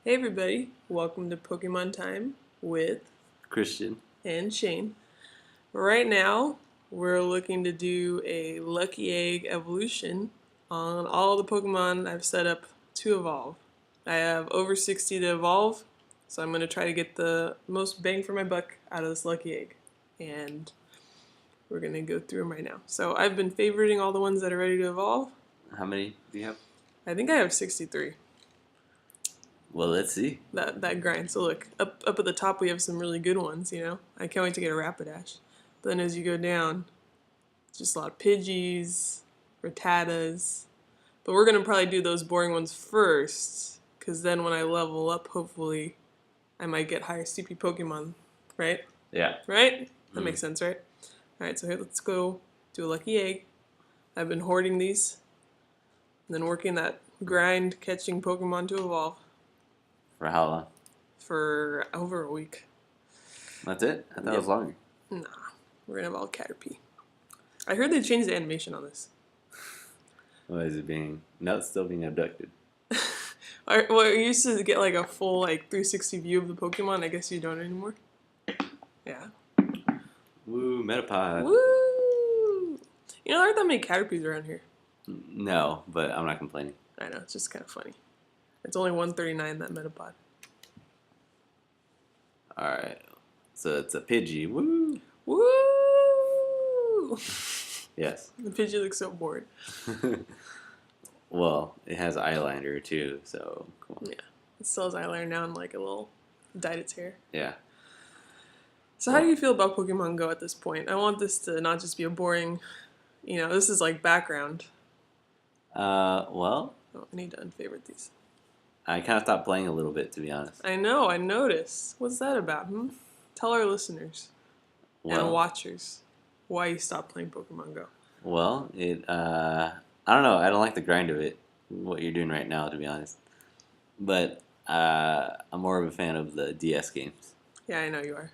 Hey everybody, welcome to Pokemon Time with Christian. and Shane. Right now, we're looking to do a Lucky Egg evolution on all the Pokemon I've set up to evolve. I have over 60 to evolve, so I'm going to try to get the most bang for my buck out of this Lucky Egg. And we're going to go through them right now. So I've been favoriting all the ones that are ready to evolve. How many do you have? I think I have 63. Well, let's see. That grind. So look, up at the top we have some really good ones, you know. I can't wait to get a Rapidash. But then as you go down, it's just a lot of Pidgeys, Rattatas. But we're gonna probably do those boring ones first, because then when I level up, hopefully, I might get higher CP Pokemon, right? Yeah. Right? That makes sense, right? All right, so here, let's go do a Lucky Egg. I've been hoarding these, and then working that grind, catching Pokemon to evolve For how long? for over a week. That's it? I thought it was longer. Nah, we're gonna have all Caterpie. I heard they changed the animation on this. What is it being? No, it's still being abducted. Well, I used to get like a full 360 view of the Pokemon. I guess you don't anymore. Yeah. Woo, Metapod. Woo! You know, there aren't that many Caterpies around here. No, but I'm not complaining. I know, it's just kind of funny. It's only 139 that Metapod. Alright. So it's a Pidgey. Woo! Woo! Yes. The Pidgey looks so bored. Well, it has eyeliner too, so come on. Yeah. It still has eyeliner now and like a little dyed its hair. Yeah. So how do you feel about Pokemon Go at this point? I want this to not just be a boring, this is like background. Well, Oh, I need to unfavorite these. I kind of stopped playing a little bit, to be honest. I know, I noticed. What's that about? Tell our listeners and watchers why you stopped playing Pokemon Go. Well, I don't know. I don't like the grind of it, what you're doing right now, to be honest. But I'm more of a fan of the DS games. Yeah, I know you are.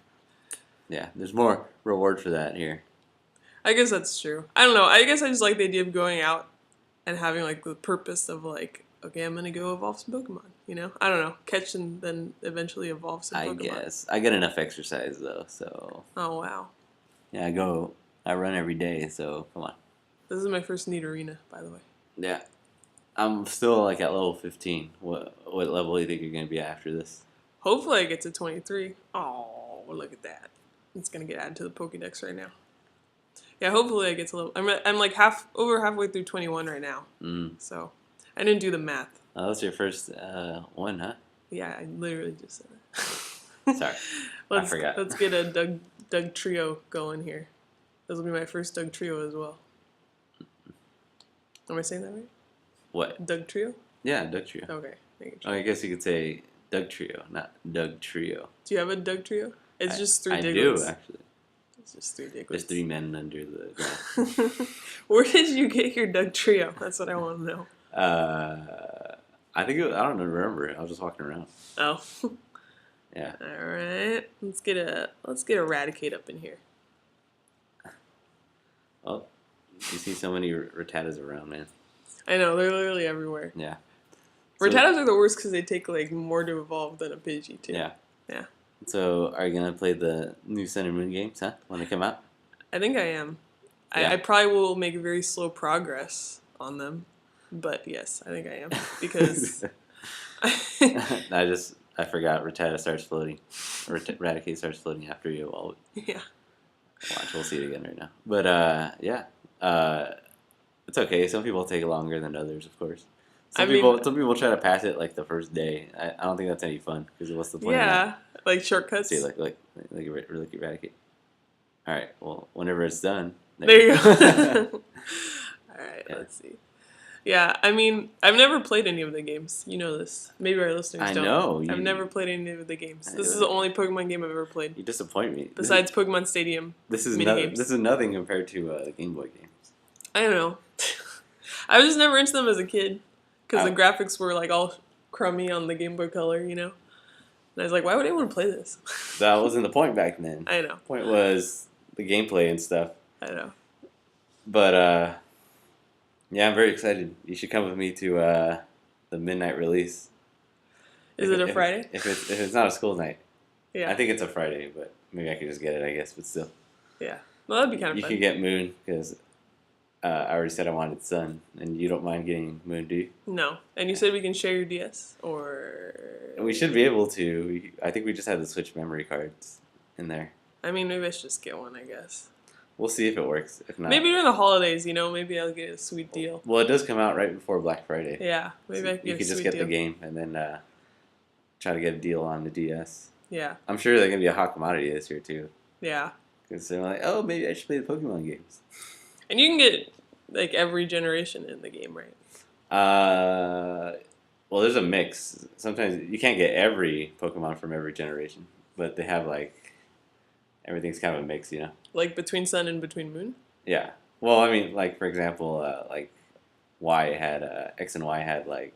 Yeah, there's more reward for that here. I guess that's true. I don't know. I guess I just like the idea of going out and having like the purpose of like, okay, I'm gonna go evolve some Pokemon. I don't know, catch and then eventually evolve some Pokemon. I guess I get enough exercise though, so. Oh wow. Yeah, I run every day, so come on. This is my first neat arena, by the way. Yeah, I'm still like at level 15. What level do you think you're gonna be after this? Hopefully I get to 23. Oh, look at that. It's gonna get added to the Pokédex right now. Yeah, hopefully I get to level. I'm like halfway through 21 right now. So I didn't do the math. Oh, that was your first one, huh? Yeah, I literally just said it. Sorry, I forgot. Let's get a Doug trio going here. This will be my first Doug trio as well. Am I saying that right? What? Doug trio? Yeah, Doug Trio. Okay. Oh, I guess you could say Doug Trio, not Doug Trio. Do you have a Doug trio? It's just three I Digletts. do, actually. It's just three Digletts. There's 3 men under the ground. Where did you get your Doug trio? That's what I want to know. I think I don't remember it. I was just walking around. Oh. Yeah. All right. Let's get Eradicate up in here. Oh, you see so many Rattatas around, man. I know, they're literally everywhere. Yeah. Rattatas are the worst because they take like more to evolve than a Pidgey too. Yeah. Yeah. So, are you gonna play the new Sun and Moon games, huh? When they come out? I think I am. Yeah. I probably will make very slow progress on them, but yes, I think I am because I forgot. Rattata starts floating. Eradicate starts floating after you evolve. Yeah. Watch, we'll see it again right now. But yeah, it's okay. Some people take longer than others, of course. Some people try to pass it like the first day. I don't think that's any fun because what's the point? Yeah, like shortcuts. See, like Eradicate. All right. Well, whenever it's done. There you go. All right. Yeah. Let's see. Yeah, I mean, I've never played any of the games. You know this. Maybe our listeners don't. I know. I've never played any of the games. This is the only Pokemon game I've ever played. You disappoint me. Besides Pokemon Stadium. This is nothing compared to Game Boy games. I don't know. I was just never into them as a kid because the graphics were like all crummy on the Game Boy Color, And I was like, why would anyone play this? That wasn't the point back then. I know. The point was the gameplay and stuff. I know. But yeah, I'm very excited. You should come with me to the midnight release. Is it a Friday? If it's not a school night. Yeah. I think it's a Friday, but maybe I could just get it, I guess, but still. Yeah. Well, that'd be kind of fun. You could get Moon, because I already said I wanted Sun, and you don't mind getting Moon, do you? No. And you said we can share your DS, or... We should be able to. I think we just have the Switch memory cards in there. I mean, maybe I should just get one, I guess. We'll see if it works. If not, maybe during the holidays, maybe I'll get a sweet deal. Well, it does come out right before Black Friday. Yeah, maybe I can get a sweet deal. You could just get the game and then try to get a deal on the DS. Yeah. I'm sure they're going to be a hot commodity this year, too. Yeah. Because they're like, oh, maybe I should play the Pokemon games. And you can get, like, every generation in the game, right? Well, there's a mix. Sometimes you can't get every Pokemon from every generation, but they have, like, everything's kind of a mix, Like between Sun and between Moon? Yeah. Well, I mean, like, for example, like, X and Y had, like,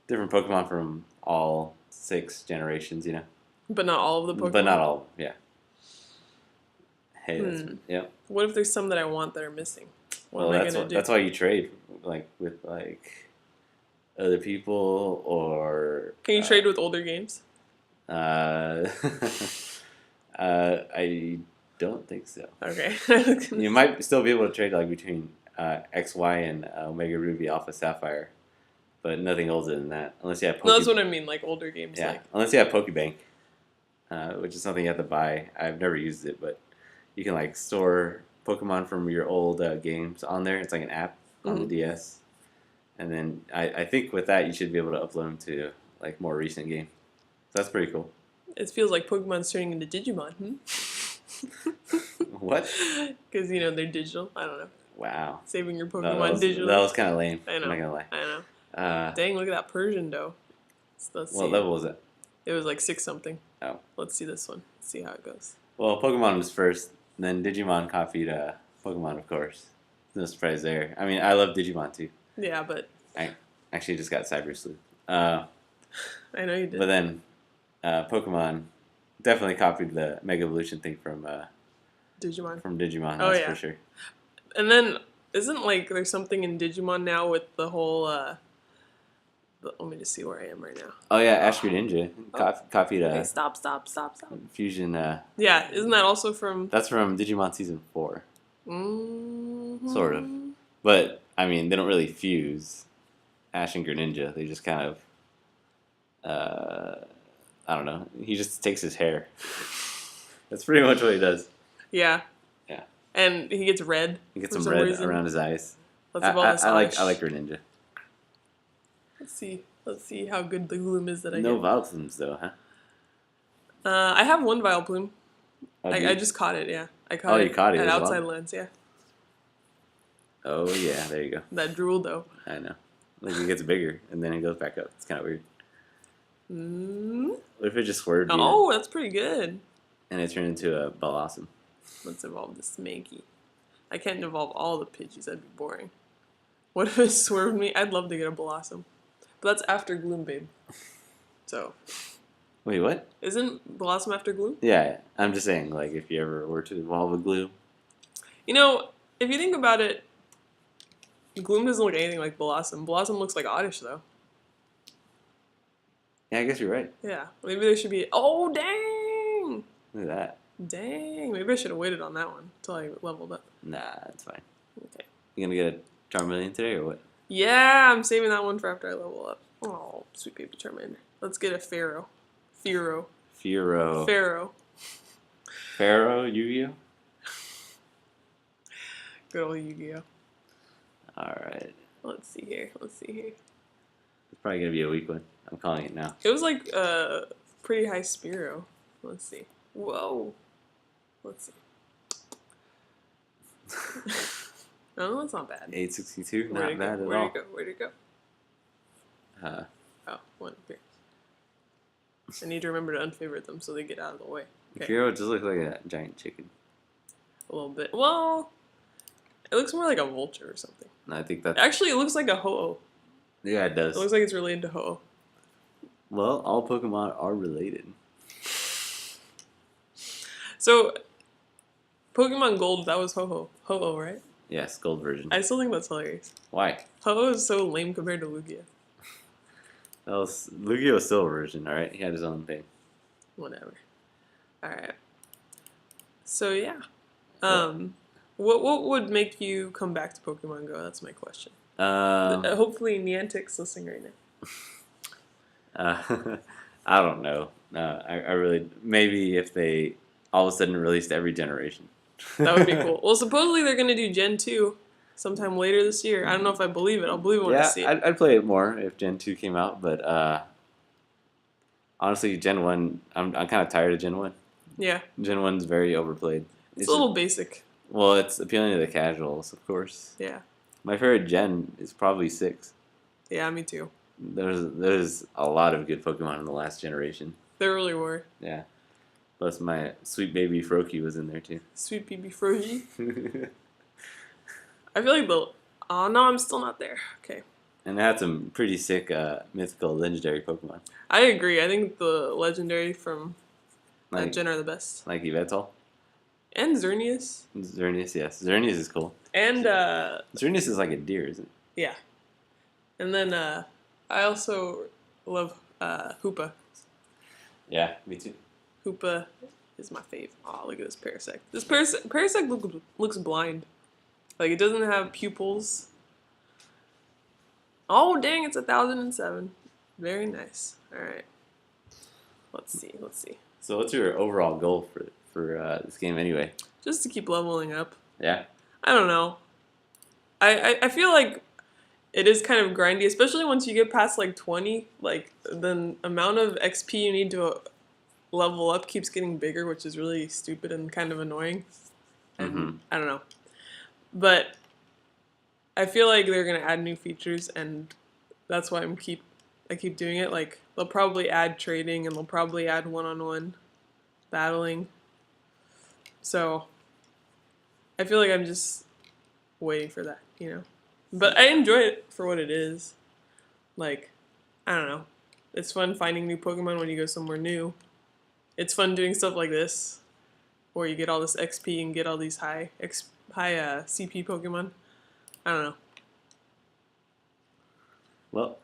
different Pokemon from all 6 generations, But not all of the Pokemon? But not all of them, yeah. Hey, yeah. What if there's some that I want that are missing? What am I going to do? That's why you trade, like, with, like, other people, or... Can you trade with older games? I don't think so. Okay. You might still be able to trade, like, between X, Y, and Omega Ruby, Alpha Sapphire, but nothing older than that, unless you have No, that's what I mean, like older games. Yeah, like. Unless you have Pokebank, which is something you have to buy. I've never used it, but you can, like, store Pokemon from your old games on there. It's like an app on the DS. And then I think with that, you should be able to upload them to, like, more recent games. So that's pretty cool. It feels like Pokemon's turning into Digimon. What? Because, they're digital. I don't know. Wow. Saving your Pokemon digitally. That was kind of lame. I know. I'm not going to lie. I know. Dang, look at that Persian, though. Let's what see. level was it? It was like 6-something. Oh. Let's see this one. Let's see how it goes. Well, Pokemon was first. Then Digimon copied Pokemon, of course. No surprise there. I mean, I love Digimon, too. Yeah, but... I actually just got Cyber Sleuth. I know you did. But then Pokemon definitely copied the Mega Evolution thing from Digimon. That's for sure. And then, isn't, like, there's something in Digimon now with the whole... let me just see where I am right now. Oh, yeah, Ash Greninja copied Okay, stop. Fusion. Yeah, isn't that also from... That's from Digimon Season 4. Mm-hmm. Sort of. But, I mean, they don't really fuse Ash and Greninja. They just kind of... I don't know. He just takes his hair. That's pretty much what he does. Yeah. Yeah. And he gets red. He gets some red around his eyes. I like Greninja. Let's see how good the Gloom is that I get. No Vileplumes, though, huh? I have one Vileplume. I just caught it, yeah. I caught it. You caught it at as Outside well? Lands, yeah. Oh, yeah, there you go. That drool, though. I know. Like, it gets bigger, and then it goes back up. It's kind of weird. What if it just swerved? Oh, that's pretty good. And it turned into a Blossom. Let's evolve the Smanky. I can't evolve all the Pidgeys. That'd be boring. What if it swerved me? I'd love to get a Blossom. But that's after Gloom, babe. So. Wait, what? Isn't Blossom after Gloom? Yeah, I'm just saying, like, if you ever were to evolve a Gloom. If you think about it, Gloom doesn't look anything like Blossom. Blossom looks like Oddish, though. Yeah, I guess you're right. Yeah. Maybe there should be... Oh, dang! Look at that. Dang. Maybe I should have waited on that one until I leveled up. Nah, that's fine. Okay. You gonna get a Charmander today, or what? Yeah, I'm saving that one for after I level up. Oh, sweet baby Charmander. Let's get a Pharaoh. Pharaoh. Pharaoh, Yu-Gi-Oh? Good old Yu-Gi-Oh. Alright. Let's see here. It's probably gonna be a weak one. I'm calling it now. It was like pretty high Spearow. Let's see. Whoa. Let's see. No, that's not bad. 862, not bad at all. Where'd it go? Oh, one here. I need to remember to unfavorite them so they get out of the way. Okay. Pharaoh just looks like a giant chicken. A little bit. Well, it looks more like a vulture or something. I think that's... Actually, it looks like a Ho-Oh. Yeah, it does. It looks like it's related to Ho-Oh. Well, all Pokemon are related. So, Pokemon Gold, that was Ho-Oh. Ho-Oh, right? Yes, gold version. I still think that's hilarious. Why? Ho-Oh is so lame compared to Lugia. That was Lugia Silver version. All right, he had his own thing. Whatever. All right. So yeah. Well, What would make you come back to Pokemon Go? That's my question. Hopefully Niantic's listening right uh, I don't know. I really maybe if they all of a sudden released every generation. now. That would be cool. Well, supposedly they're gonna do Gen 2 sometime later this year. I don't know if I believe it. I'll believe it when I Yeah, see it. I'd play it more if Gen 2 came out, but honestly, Gen 1, I'm kind of tired of Gen 1. Yeah. Gen 1's very overplayed. It's a little basic. Well, it's appealing to the casuals, of course. Yeah. My favorite Gen is probably 6. Yeah, me too. There's a lot of good Pokemon in the last generation. There really were. Yeah. Plus my sweet baby Froakie was in there too. Sweet BB Froji. I feel like oh no, I'm still not there. Okay. And it had some pretty sick mythical legendary Pokemon. I agree. I think the legendary from that gen are the best. Like Yveltal. And Xerneas. Xerneas, yes. Xerneas is cool. And Xerneas is like a deer, isn't it? Yeah. And then I also love Hoopa. Yeah, me too. Hoopa is my fave. Oh, look at this Parasect. This Parasect looks blind. Like, it doesn't have pupils. Oh, dang, it's 1007. Very nice. Alright. Let's see. So what's your overall goal for this game anyway? Just to keep leveling up. Yeah. I don't know. I feel like it is kind of grindy, especially once you get past like 20. Like, the amount of XP you need to level up keeps getting bigger, which is really stupid and kind of annoying. And I don't know. But I feel like they're gonna add new features, and that's why I keep doing it. Like, they'll probably add trading, and they'll probably add one-on-one battling. So I feel like I'm just waiting for that, you know. But I enjoy it for what it is. Like, I don't know. It's fun finding new Pokemon when you go somewhere new. It's fun doing stuff like this, where you get all this XP and get all these high CP Pokemon. I don't know. Well,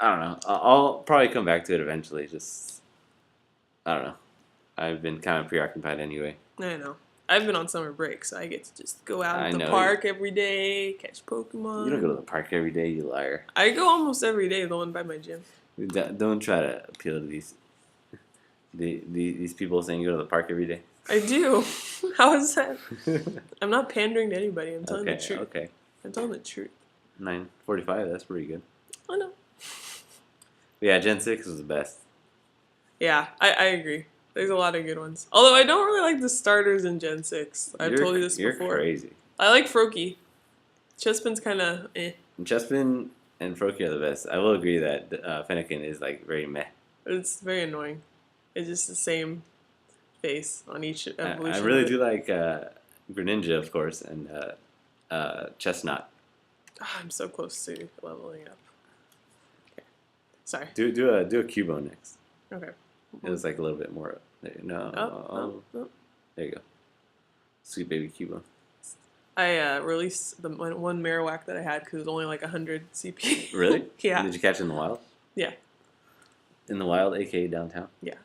I don't know. I'll probably come back to it eventually. Just, I don't know. I've been kind of preoccupied anyway. I know. I've been on summer break, so I get to just go out at the know. park every day, catch Pokemon. You don't go to the park every day, you liar. I go almost every day, the one by my gym. Don't try to appeal to these people saying you go to the park every day. I do. How is that? I'm not pandering to anybody. I'm telling the truth. Okay. I'm telling the truth. 9:45. That's pretty good. I know. Yeah, Gen 6 was the best. Yeah, I agree. There's a lot of good ones. Although I don't really like the starters in Gen 6. I've told you this before. You're crazy. I like Froakie. Chespin's kind of eh. Chespin and Froakie are the best. I will agree that Fennekin is like very meh. It's very annoying. It's just the same face on each evolution. I really do like Greninja, of course, and Chestnut. Oh, I'm so close to leveling up. Okay. Sorry. Do a Cubo next. Okay. It was like a little bit more. No. There you go. Sweet baby Cubo. I released the one Marowak that I had because it was only like 100 CP. Really? Yeah. Did you catch it in the wild? Yeah. In the wild, aka downtown? Yeah.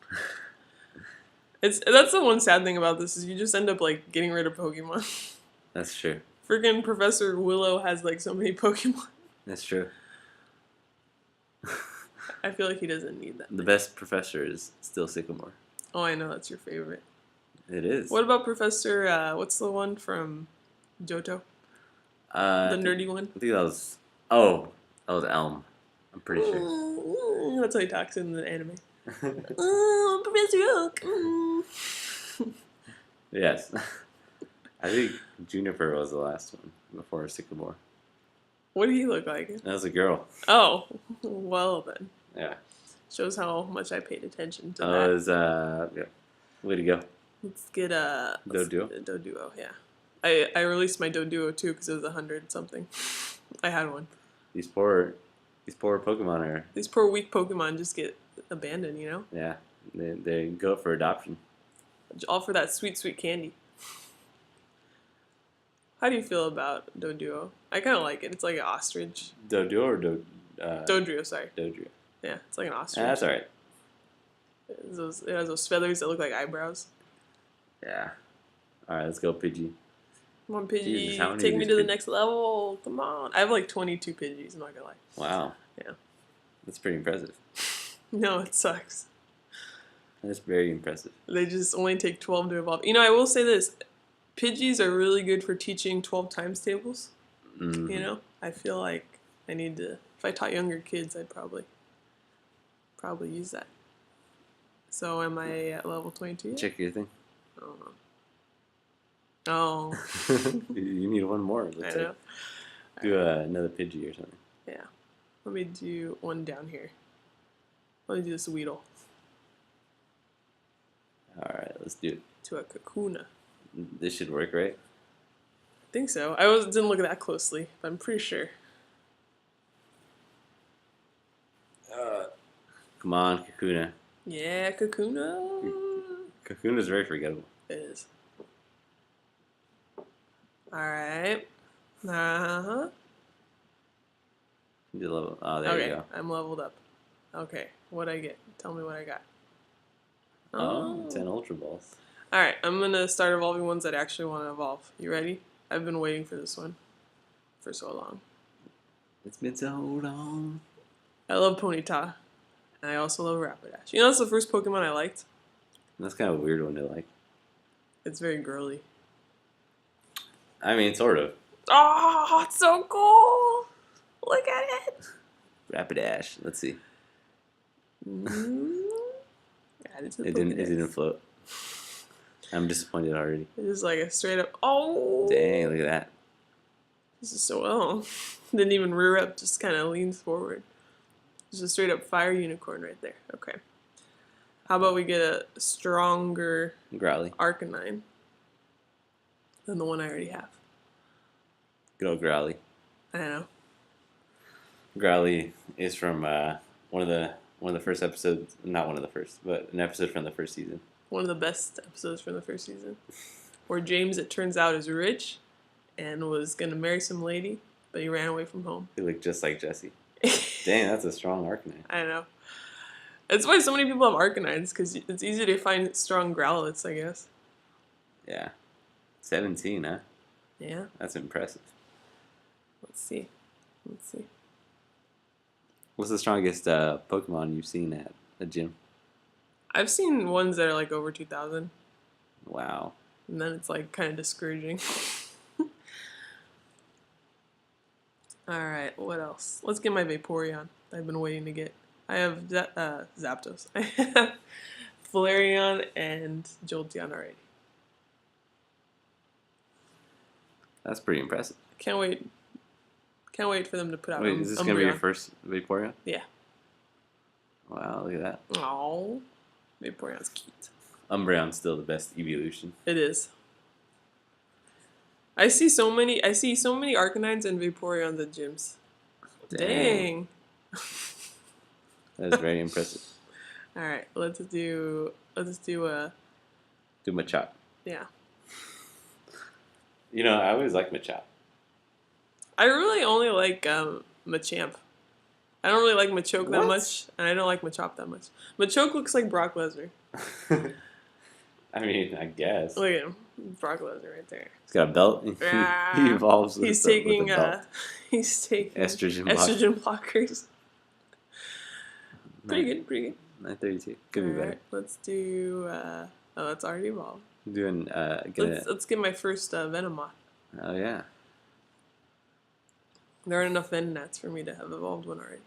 That's the one sad thing about this is you just end up like getting rid of Pokemon. That's true. Freaking Professor Willow has like so many Pokemon. That's true. I feel like he doesn't need that. The best professor is still Sycamore. Oh, I know, that's your favorite. It is. What about Professor, what's the one from Johto? The nerdy one? I think that was Elm. I'm pretty sure. That's how he talks in the anime. Oh, Professor Oak. Yes. I think Juniper was the last one before Sycamore. What did he look like? That was a girl. Oh, well then. Yeah. Shows how much I paid attention to that. That was, yeah. Way to go. Let's get Doduo? Doduo, yeah. I released my Doduo too because it was 100 something. I had one. These poor Pokemon are... These poor weak Pokemon just get abandoned, you know? Yeah. They go for adoption. All for that sweet, sweet candy. How do you feel about Doduo? I kind of like it. It's like an ostrich. Doduo or Dodrio, sorry. Dodrio. Yeah, it's like an ostrich. That's alright. It has those feathers that look like eyebrows. Yeah. Alright, let's go, Pidgey. Come on, Pidgey. Jesus, how many Take of me these to the Pidgeys? next level. Come on. I have like 22 Pidgeys, I'm not gonna lie. Wow. Yeah. That's pretty impressive. No, it sucks. That's very impressive. They just only take 12 to evolve. You know, I will say this. Pidgeys are really good for teaching 12 times tables. Mm-hmm. You know? I feel like I need to... If I taught younger kids, I'd probably use that. So am I at level 22 yet? Check your thing. I don't know. Oh. You need one more. I know. Do another Pidgey or something. Yeah. Let me do one down here. Let me do this Weedle. Alright, let's do it. To a Kakuna. This should work, right? I think so. Didn't look at that closely, but I'm pretty sure. Come on, Kakuna. Yeah, Kakuna. Kakuna's very forgettable. It is. Alright. Uh-huh. You level. Oh, there you go. I'm leveled up. Okay, what'd I get? Tell me what I got. Oh, 10 Ultra Balls. Alright, I'm gonna start evolving ones that I actually want to evolve. You ready? I've been waiting for this one for so long. It's been so long. I love Ponyta. And I also love Rapidash. You know, that's the first Pokemon I liked. That's kind of a weird one to like. It's very girly. I mean, sort of. Oh, it's so cool! Look at it! Rapidash. Let's see. It didn't float. I'm disappointed already. It is like a straight up. Oh! Dang, look at that. This is so well. Didn't even rear up, just kind of leans forward. Just a straight up fire unicorn right there. Okay. How about we get a stronger Growly. Arcanine than the one I already have? Good old Growly. I know. Growly is from one of the first episodes. Not one of the first, but an episode from the first season. One of the best episodes from the first season, where James, it turns out, is rich and was gonna marry some lady, but he ran away from home. He looked just like Jesse. Dang, that's a strong Arcanine. I know. That's why so many people have Arcanines, because it's easy to find strong Growlithes, I guess. Yeah. 17, huh? Yeah. That's impressive. Let's see. What's the strongest Pokemon you've seen at a gym? I've seen ones that are like over 2,000. Wow. And then it's like kind of discouraging. Alright, what else? Let's get my Vaporeon. I've been waiting to get. I have Zapdos. I have Flareon and Jolteon already. That's pretty impressive. Can't wait for them to put out. Wait, is this going to be your first Vaporeon? Yeah. Wow, look at that. Oh, Vaporeon's cute. Umbreon's still the best evolution. It is. I see so many Arcanines and Vaporeons at gyms. Dang. That is very impressive. All right, let's do a. Do Machop. Yeah. You know, I always like Machop. I really only like Machamp. I don't really like Machoke that much, and I don't like Machop that much. Machoke looks like Brock Lesnar. I mean, I guess. Look at him, Brock Lesnar right there. He's got a belt. He evolves with he's with taking a belt. He's taking estrogen blockers. Pretty good. 932. Could be better. Let's do. Oh, that's already evolved. Doing. Let's get my first Venomoth. Oh yeah. There aren't enough Venonats for me to have evolved one already.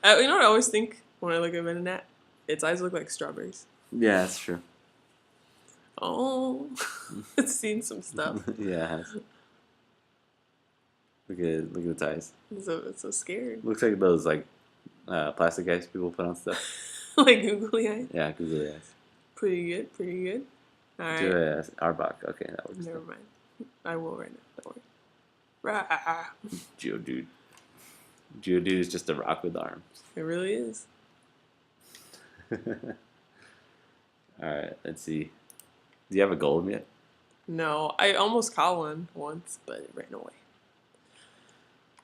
You know what I always think when I look at Venonat? Its eyes look like strawberries. Yeah, that's true. Oh, it's seen some stuff. Yeah, it has. Look at its eyes. It's so scared. Looks like those plastic eyes people put on stuff. Like googly eyes. Yeah, googly eyes. Pretty good. All right. Do a Arbok. Okay, that works. Never mind. I will right now. Don't worry. Rah. Geodude. Geodude is just a rock with arms. It really is. Alright, let's see. Do you have a golem yet? No, I almost caught one once, but it ran away.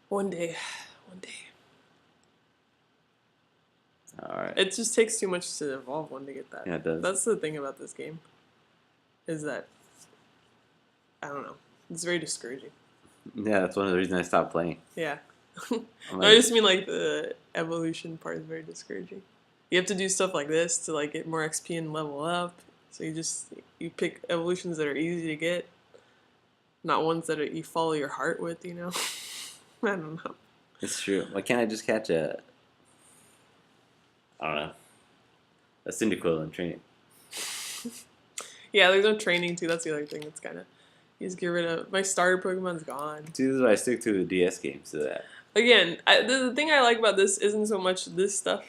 One day. All right. It just takes too much to evolve one to get that. Yeah, it does. That's the thing about this game. Is that I don't know. It's very discouraging. Yeah, that's one of the reasons I stopped playing. Yeah. I'm No, like, I just mean like the evolution part is very discouraging. You have to do stuff like this to like get more XP and level up. So you pick evolutions that are easy to get, not ones that you follow your heart with. You know. I don't know. it's true. Why can't I just catch I don't know, a Cyndaquil and train it? Yeah, there's no training too. That's the other thing that's kind of. You just get rid of my starter Pokemon's gone. See, this is why I stick to the DS games. So that Again, the thing I like about this isn't so much this stuff.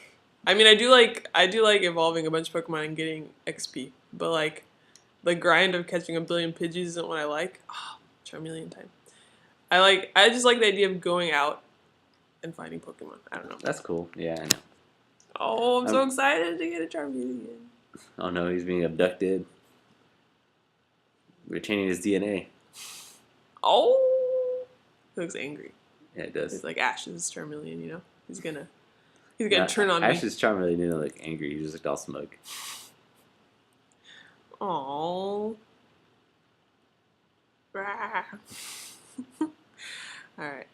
I mean, I do like evolving a bunch of Pokemon and getting XP, but like the grind of catching a billion Pidgeys isn't what I like. Oh, Charmeleon time. I just like the idea of going out and finding Pokemon. I don't know. that's cool. Yeah, I know. Oh, I'm so excited to get a Charmeleon. Oh no, he's being abducted. Retaining his DNA. Oh, he looks angry. Yeah, it does. He's like Ash's Charmeleon, you know. He's gonna turn on me. Ash's Charmander didn't look angry. He just looked all smug. Aww. All right.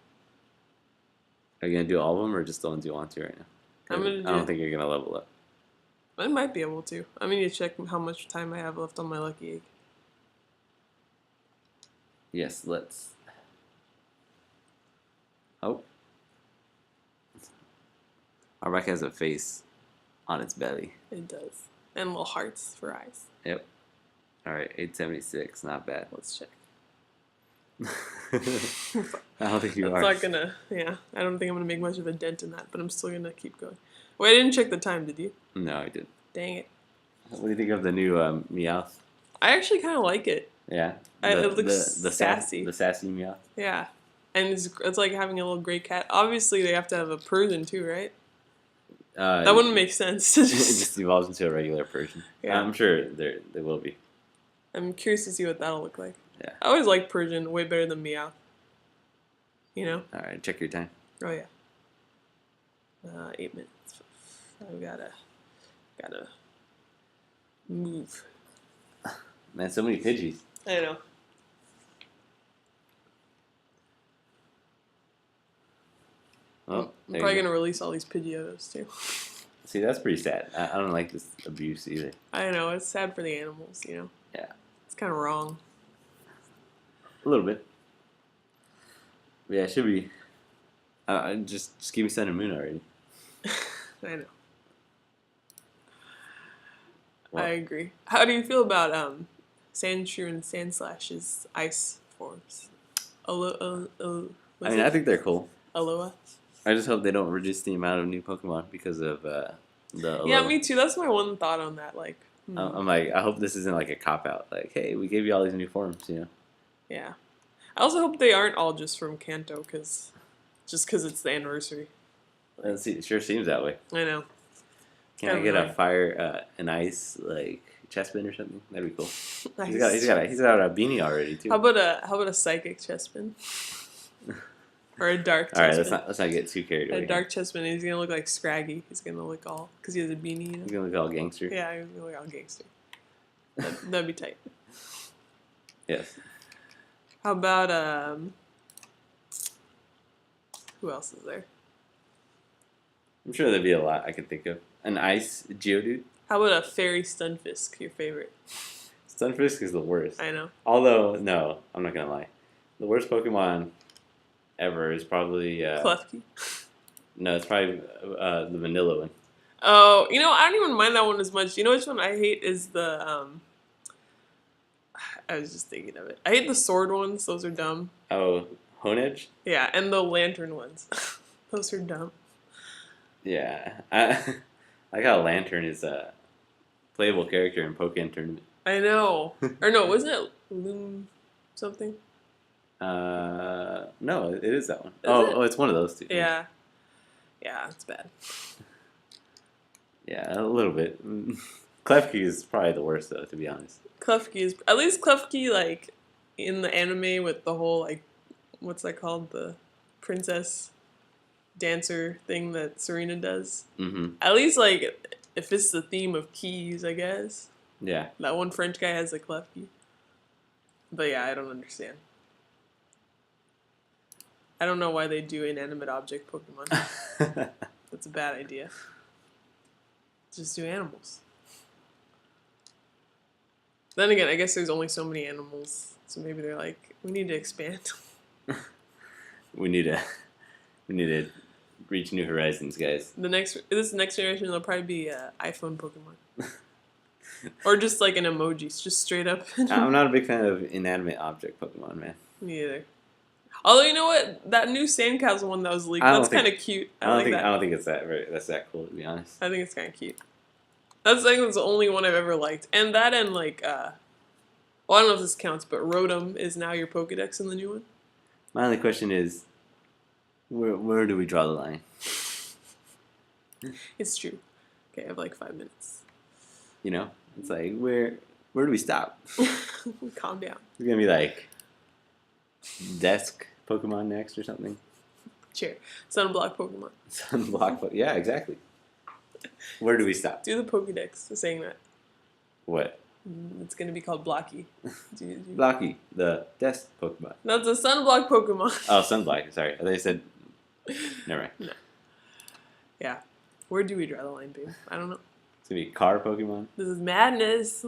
Are you gonna do all of them or just the ones you want to right now? I'm gonna. I don't think you're gonna level up. I might be able to. I need to check how much time I have left on my lucky egg. Yes, let's. Oh. Arbok has a face on its belly. It does. And little hearts for eyes. Yep. Alright, 876. Not bad. Let's check. I don't think you That's are. not gonna, yeah. I don't think I'm gonna make much of a dent in that, but I'm still gonna keep going. Wait, I didn't check the time, did you? No, I didn't. Dang it. What do you think of the new Meowth? I actually kind of like it. Yeah. It looks sassy. The sassy Meowth. Yeah. And it's like having a little gray cat. Obviously, they have to have a Persian too, right? That wouldn't make sense. It just evolves into a regular Persian. Yeah. I'm sure they will be. I'm curious to see what that'll look like. Yeah. I always like Persian way better than Meowth. You know? Alright, check your time. Oh yeah. 8 minutes. I gotta move. Man, so many Pidgeys. I know. Oh, I'm probably gonna release all these Pidgeotos too. See, that's pretty sad. I don't like this abuse either. I know, it's sad for the animals, you know? Yeah. It's kind of wrong. A little bit. Yeah, it should be. Just give me Sun and Moon already. I know. Well, I agree. How do you feel about Sandshrew and Sandslash's ice forms? I think they're cool. Aloha? I just hope they don't reduce the amount of new Pokemon because of the. Yeah, me too. That's my one thought on that. Like, I'm like, I hope this isn't like a cop out. Like, hey, we gave you all these new forms, you know. Yeah. I also hope they aren't all just from Kanto, because it's the anniversary. It sure seems that way. I know. Can I get a fire and ice like Chespin or something? That'd be cool. Nice. He's got a beanie already too. How about a psychic Chespin? Or a dark Chespin? All right, let's not get too carried away. A dark Chespin. He's gonna look like Scraggy. He's gonna look all because he has a beanie. You know? He's gonna look all gangster. Yeah, he's gonna look all gangster. That'd be tight. Yes. How about who else is there? I'm sure there'd be a lot I could think of. An ice Geodude. How about a fairy Stunfisk? Your favorite? Stunfisk is the worst. I know. Although, no, I'm not gonna lie. The worst Pokemon ever is probably Klefki. No, it's probably the vanilla one. Oh, I don't even mind that one as much. You know which one I hate is the I was just thinking of it. I hate the sword ones. Those are dumb. Oh, Honedge? Yeah, and the lantern ones. Those are dumb. Yeah. I like how Lantern is a playable character in Pokémon Tournament. I know. Or no, wasn't it Loom something? No, it is that one. Is it? Oh, it's one of those two. Yeah. Yeah, it's bad. Yeah, a little bit. Klefki is probably the worst, though, to be honest. Klefki is... At least Klefki, like, in the anime with the whole, like... What's that called? The princess dancer thing that Serena does. Mm-hmm. At least, like, if it's the theme of keys, I guess. Yeah. That one French guy has a clef key. But yeah, I don't understand. I don't know why they do inanimate object Pokemon. That's a bad idea. Just do animals. Then again, I guess there's only so many animals, so maybe they're like, we need to expand. we need to reach new horizons, guys. This next generation, there'll probably be iPhone Pokemon, or just like an emoji, just straight up. I'm not a big fan of inanimate object Pokemon, man. Me either. Although you know what, that new sandcastle one that was leaked, that's kind of cute. I don't think it's that's that cool, to be honest. I think it's kind of cute. That's the only one I've ever liked, and that and like well, I don't know if this counts, but Rotom is now your Pokedex in the new one. My only question is, where do we draw the line? It's true. Okay, I have like 5 minutes. You know, it's like where do we stop? Calm down. It's gonna be like desk Pokemon next or something. Chair. Sunblock Pokemon. Sunblock. Yeah, exactly. Where do we stop? Do the Pokedex saying that. What? It's going to be called Blocky. Blocky, the desk Pokemon. No, it's a Sunblock Pokemon. Oh, Sunblock. Sorry. They said... Never mind. No. Yeah. Where do we draw the line, babe? I don't know. It's going to be car Pokemon. This is madness.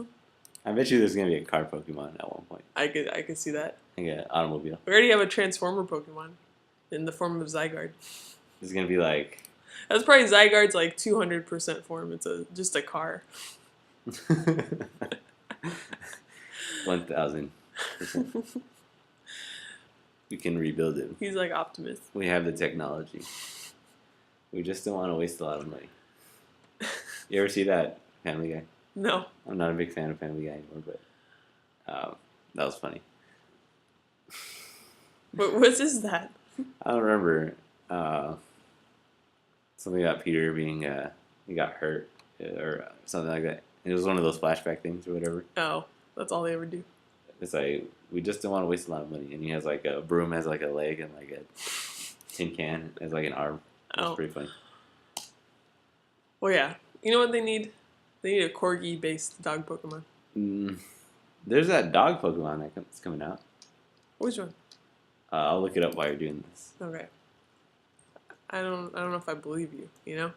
I bet you there's going to be a car Pokemon at one point. I could see that. Like an automobile. We already have a Transformer Pokemon in the form of Zygarde. It's going to be like... That's probably Zygarde's like 200% form. It's just a car. 1,000%. We can rebuild it. He's like Optimus. We have the technology. We just don't want to waste a lot of money. You ever see that Family Guy? No. I'm not a big fan of Family Guy anymore, but that was funny. What is that? I don't remember. Something about Peter being he got hurt or something like that. It was one of those flashback things or whatever. Oh, that's all they ever do. It's like, we just don't want to waste a lot of money. And he has like a broom has like a leg and like a tin can has like an arm. It's pretty funny. Well, yeah. You know what they need? They need a corgi-based dog Pokemon. There's that dog Pokemon that's coming out. Which one? I'll look it up while you're doing this. Okay. I don't know if I believe you, you know?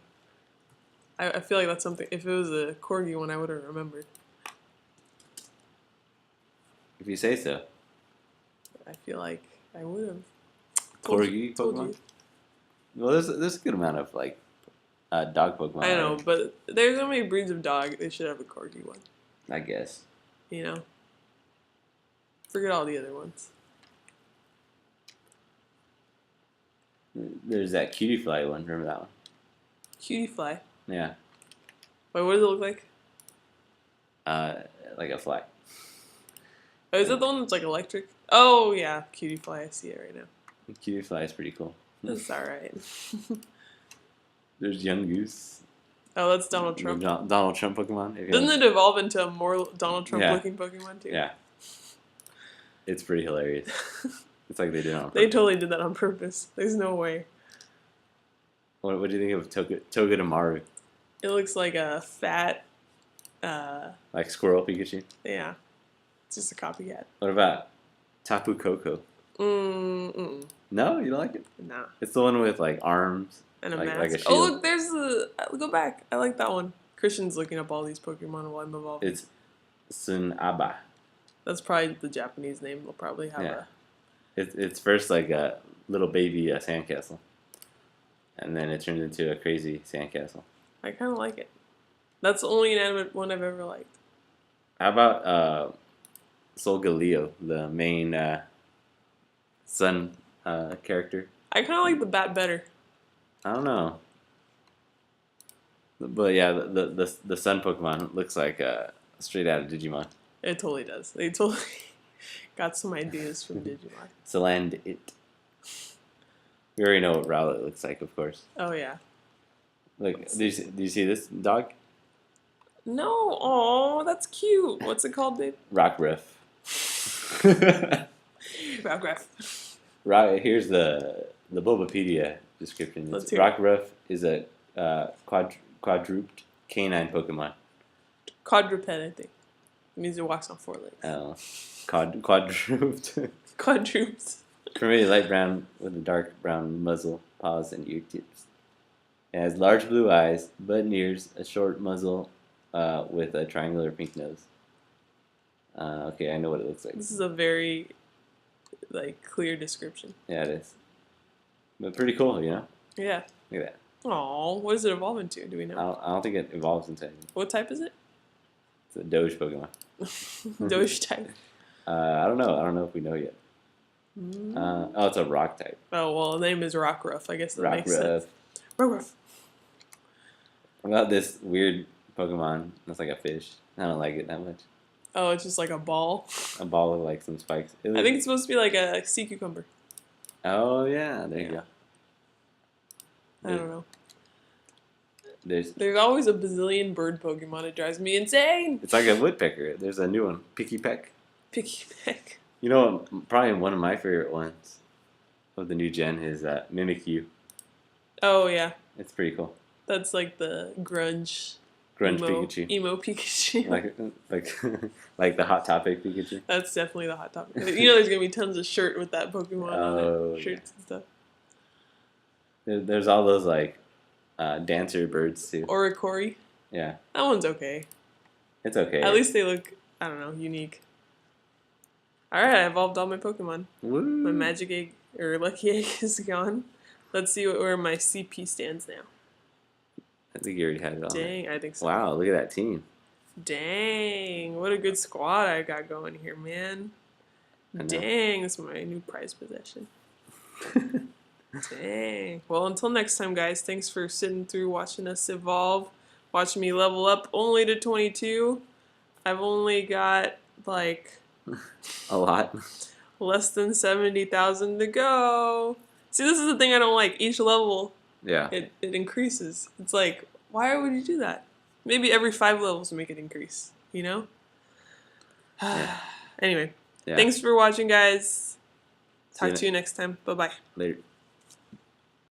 I feel like that's something, if it was a corgi one, I would have remembered. If you say so. I feel like I would have. Corgi Pokemon? Well, there's a good amount of, like, dog Pokemon. I know, but there's so many breeds of dog, they should have a corgi one. I guess. You know? Forget all the other ones. There's that Cutie Fly one. Remember that one? Cutie Fly? Yeah. Wait, what does it look like? Like a fly. Oh, is that the one that's like electric? Oh, yeah. Cutie Fly. I see it right now. Cutie Fly is pretty cool. That's alright. There's Young Goose. Oh, that's Donald Trump. Donald Trump Pokemon. Doesn't it evolve into a more Donald Trump looking Pokemon too? Yeah. It's pretty hilarious. It's like they did it on purpose. They totally did that on purpose. There's no way. What do you think of Togedemaru? It looks like a fat... like Squirrel Pikachu? Yeah. It's just a copycat. What about Tapu Koko? No? You don't like it? Nah. It's the one with, like, arms. And a mask. Like a shield. Oh, look, there's the... Go back. I like that one. Christian's looking up all these Pokemon while I'm evolving. It's Sunaba. That's probably the Japanese name. They'll probably have a... It's first like a little baby sandcastle. And then it turns into a crazy sandcastle. I kind of like it. That's the only inanimate one I've ever liked. How about Solgaleo, the main sun character? I kind of like the bat better. I don't know. But yeah, the sun Pokemon looks like straight out of Digimon. It totally does. They totally got some ideas from Digimon. Salandit. We already know what Rowlet looks like, of course. Oh, yeah. Look, do you see this dog? No. Oh, that's cute. What's it called, babe? Rockruff. Rockruff. Right, here's the Bulbapedia description. Let's hear Rockruff is a quadruped canine Pokemon. Quadruped, I think. It means it walks on 4 legs. Oh, quadruped. Quadruped. Primarily light brown with a dark brown muzzle, paws, and ear tips. It has large blue eyes, button ears, a short muzzle with a triangular pink nose. Okay, I know what it looks like. This is a very clear description. Yeah, it is. But pretty cool, you know? Yeah. Look at that. Aw, what does it evolve into? Do we know? I don't think it evolves into anything. What type is it? It's a Doge Pokemon. Doge type. I don't know. I don't know if we know yet. It's a rock type. Oh, well, the name is Rockruff. I guess that makes sense. Rockruff. What about this weird Pokemon that's like a fish? I don't like it that much. Oh, it's just like a ball? A ball with like some spikes. I think it's supposed to be like a sea cucumber. Oh, yeah. There you go. I don't know. There's always a bazillion bird Pokemon. It drives me insane. It's like a woodpecker. There's a new one. Picky Peck. Picky Peck. You know, probably one of my favorite ones of the new gen is Mimikyu. Oh, yeah. It's pretty cool. That's like the grunge Pikachu. Emo Pikachu. like the Hot Topic Pikachu. That's definitely the hot topic. You know there's going to be tons of shirt with that Pokemon on it. Shirts and stuff. There's all those dancer birds too. Oricori. Yeah. That one's okay. It's okay. At least they look, I don't know, unique. Alright, I evolved all my Pokemon. Woo. My Magic Egg, or Lucky Egg is gone. Let's see where my CP stands now. I think you already had it on. Dang, I think so. Wow, look at that team. Dang, what a good squad I got going here, man. Dang, this is my new prized possession. Dang. Well, until next time, guys, thanks for sitting through watching us evolve, watching me level up only to 22. I've only got, a lot. Less than 70,000 to go. See, this is the thing I don't like. Each level, it increases. It's like, why would you do that? Maybe every 5 levels make it increase, you know? Yeah. Anyway, thanks for watching, guys. Talk to you next time. Bye-bye. Later.